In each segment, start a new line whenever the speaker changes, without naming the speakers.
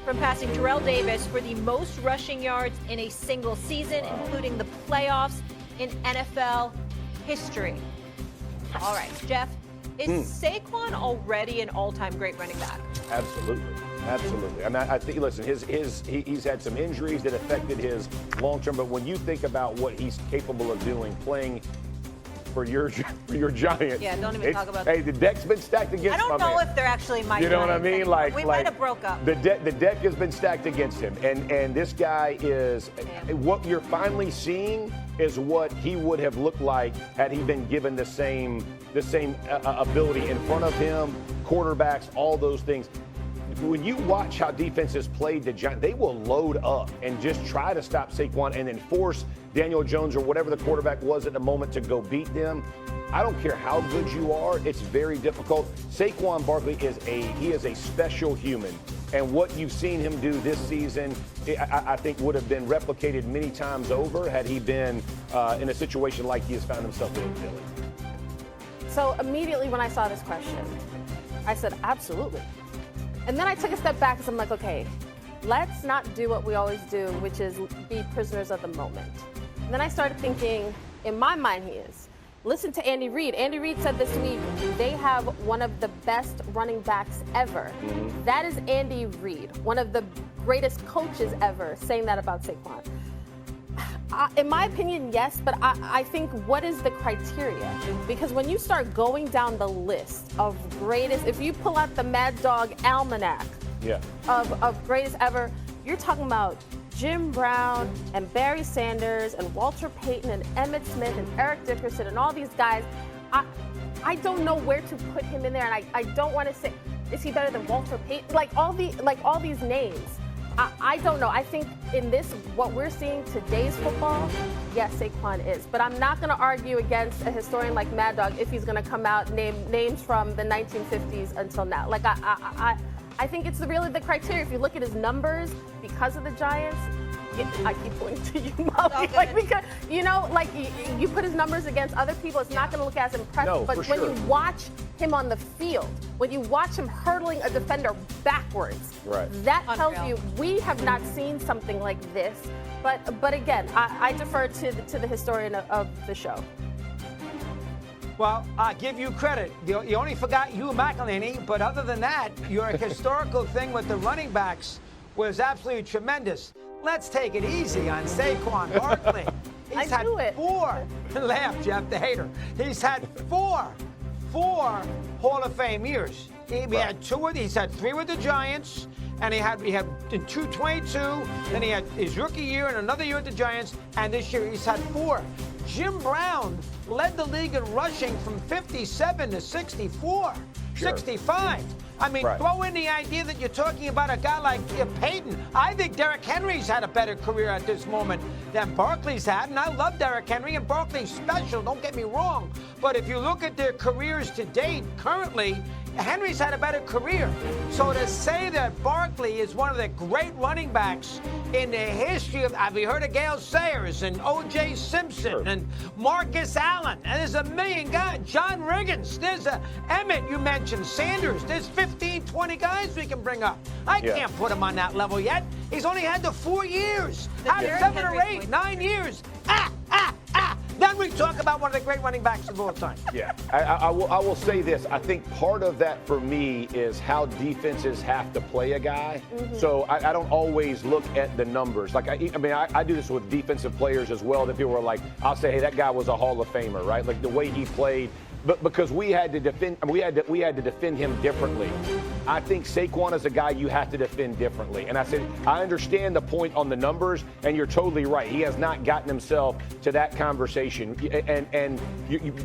from passing Terrell Davis for the most rushing yards in a single season, including the playoffs in NFL history. All right, Jeff, is Saquon already an all-time great running back?
Absolutely. Absolutely. I mean, I think, listen, he's had some injuries that affected his long-term, but when you think about what he's capable of doing, playing for your Giants.
Yeah, don't even talk about that.
Hey, the deck's been stacked against
I don't know if they're actually my
You know what I mean?
Like, we might have broke up.
The deck has been stacked against him, and this guy is what you're finally seeing is what he would have looked like had he been given the same ability in front of him, quarterbacks, all those things. When you watch how defenses played the Giants, they will load up and just try to stop Saquon and then force Daniel Jones or whatever the quarterback was at the moment to go beat them. I don't care how good you are, it's very difficult. Saquon Barkley is a special human. And what you've seen him do this season, I think would have been replicated many times over had he been in a situation like he has found himself in Philly.
So immediately when I saw this question, I said, absolutely. And then I took a step back because I'm like, okay, let's not do what we always do, which is be prisoners of the moment. And then I started thinking, in my mind he is. Listen to Andy Reid. Andy Reid said this week, they have one of the best running backs ever. That is Andy Reid, one of the greatest coaches ever, saying that about Saquon. In my opinion, yes, but I think what is the criteria? Because when you start going down the list of greatest, if you pull out the Mad Dog Almanac of greatest ever, you're talking about Jim Brown and Barry Sanders and Walter Payton and Emmitt Smith and Eric Dickerson and all these guys. I don't know where to put him in there, and I don't want to say, is he better than Walter Payton? Like all these names. I don't know. I think in this, what we're seeing today's football, yes, Saquon is. But I'm not going to argue against a historian like Mad Dog if he's going to come out name names from the 1950s until now. Like I think it's really the criteria. If you look at his numbers because of the Giants, I keep pointing to you, Molly. Like because you put his numbers against other people, it's not going to look as impressive.
No,
but when you watch him on the field, when you watch him hurdling a defender backwards, that tells you we have not seen something like this. But again, I defer to the historian of the show.
Well, I give you credit. You only forgot Hugh McElhinney, but other than that, your historical thing with the running backs was absolutely tremendous. Let's take it easy on Saquon Barkley. He's had four. Laugh, Jeff, the hater. He's had four Hall of Fame years. He's had three with the Giants, and he had in 222. Then he had his rookie year and another year with the Giants, and this year he's had four. Jim Brown led the league in rushing from 57 to 64, 65. I mean, throw in the idea that you're talking about a guy like Peyton. I think Derrick Henry's had a better career at this moment than Barkley's had, and I love Derrick Henry, and Barkley's special, don't get me wrong. But if you look at their careers to date, currently, Henry's had a better career. So to say that Barkley is one of the great running backs in the history of, have you heard of Gale Sayers and O.J. Simpson and Marcus Allen? And there's a million guys. John Riggins. There's Emmett, you mentioned. Sanders. There's 15, 20 guys we can bring up. I can't put him on that level yet. He's only had the 4 years. Out of 7 or 8, 9 years. Then we talk about one of the great running backs of all time.
Yeah, I will say this. I think part of that for me is how defenses have to play a guy. So I don't always look at the numbers. Like I do this with defensive players as well. That people are like, I'll say, hey, that guy was a Hall of Famer, right? Like the way he played. But because we had to defend him differently. I think Saquon is a guy you have to defend differently. And I said, I understand the point on the numbers, and you're totally right. He has not gotten himself to that conversation. And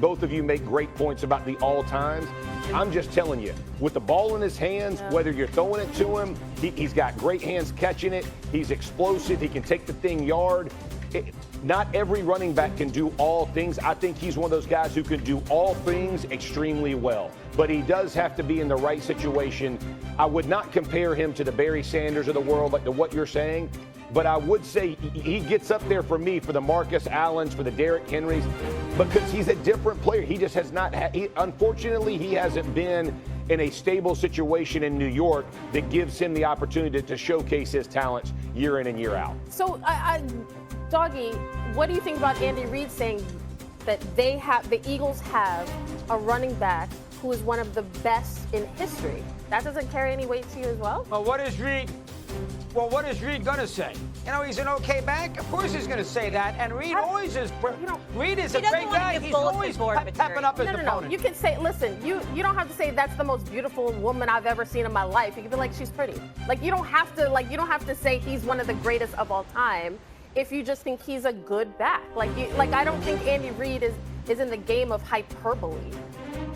both of you make great points about the all-times. I'm just telling you, with the ball in his hands, whether you're throwing it to him, he's got great hands catching it. He's explosive. He can take the thing yard. Not every running back can do all things. I think he's one of those guys who can do all things extremely well. But he does have to be in the right situation. I would not compare him to the Barry Sanders of the world, like to what you're saying. But I would say he gets up there for me for the Marcus Allens, for the Derrick Henrys, because he's a different player. He just has not unfortunately, he hasn't been in a stable situation in New York that gives him the opportunity to showcase his talents year in and year out.
So, Doggy, what do you think about Andy Reid saying that the Eagles have a running back who is one of the best in history? That doesn't carry any weight to you as well?
Well, what is Reid going to say? You know, he's an okay back. Of course he's going to say that. And Reid always is. Reid is a great guy. He's always pepping up his opponent.
No. You can say, listen, you don't have to say that's the most beautiful woman I've ever seen in my life. You can be like, she's pretty. Like, you don't have to say he's one of the greatest of all time if you just think he's a good back. I don't think Andy Reid is in the game of hyperbole.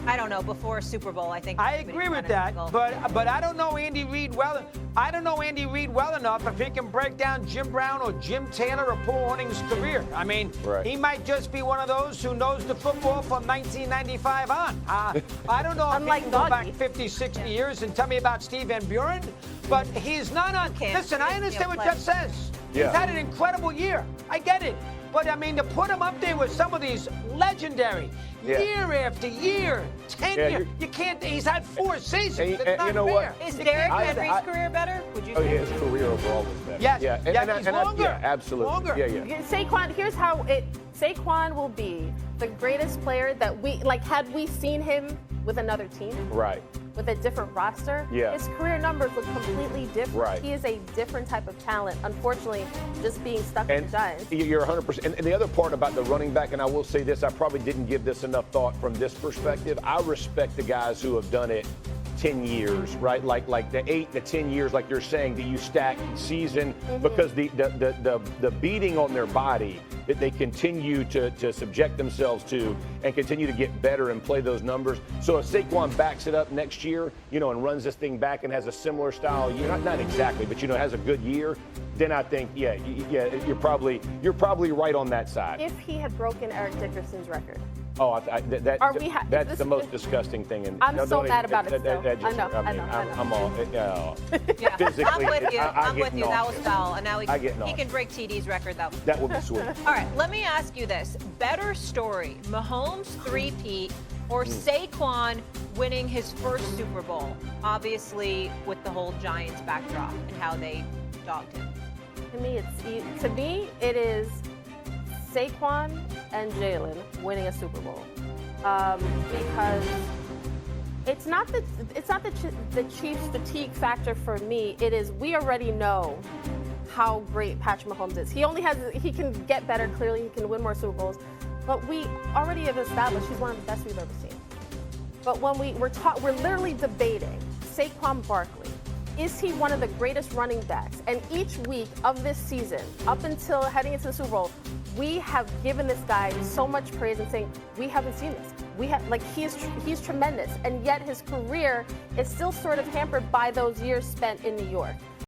I don't know. Before Super Bowl, I think.
I agree with that, but I don't know Andy Reid well. I don't know Andy Reid well enough if he can break down Jim Brown or Jim Taylor or Paul Hornung's career. I mean, He might just be one of those who knows the football from 1995 on. I don't know if he can go back 50, 60 years and tell me about Steve Van Buren, but he's not on. Listen, I understand what Jeff says.
Yeah.
He's had an incredible year. I get it. But, I mean, to put him up there with some of these legendary, year after year, tenure, you can't. He's had 4 seasons. It's not
you know
fair.
Is Derrick Henry's career better? Would you say?
His career overall was better.
Yes.
He's longer. Absolutely.
Longer.
Yeah.
Saquon, here's how Saquon will be the greatest player that had we seen him with another team.
Right.
With a different roster, his career numbers look completely different.
Right.
He is a different type of talent, unfortunately, just being stuck with the Giants.
You're 100%. And the other part about the running back, and I will say this, I probably didn't give this enough thought from this perspective. I respect the guys who have done it 10 years, right? Like the 8 to 10 years, like you're saying, that you stack season because the beating on their body that they continue to subject themselves to and continue to get better and play those numbers. So if Saquon backs it up next year, and runs this thing back and has a similar style year, not exactly, but has a good year, then I think, you're probably right on that side.
If he had broken Eric Dickerson's record.
Oh, that's the most disgusting thing.
I'm so mad about it still.
I know. I'm all physically.
I'm with you. That was foul. And now he
nauseous.
can break TD's record.
That would be sweet.
All right, let me ask you this. Better story, Mahomes three-peat or Saquon winning his first Super Bowl? Obviously, with the whole Giants backdrop and how they dogged him.
To me, it is Saquon and Jaylen winning a Super Bowl because it's not the Chiefs' fatigue factor for me. It is we already know how great Patrick Mahomes is. He can get better. Clearly, he can win more Super Bowls, but we already have established he's one of the best we've ever seen. But when we're literally debating Saquon Barkley. Is he one of the greatest running backs? And each week of this season, up until heading into the Super Bowl, we have given this guy so much praise and saying, we haven't seen this. He's tremendous. And yet his career is still sort of hampered by those years spent in New York.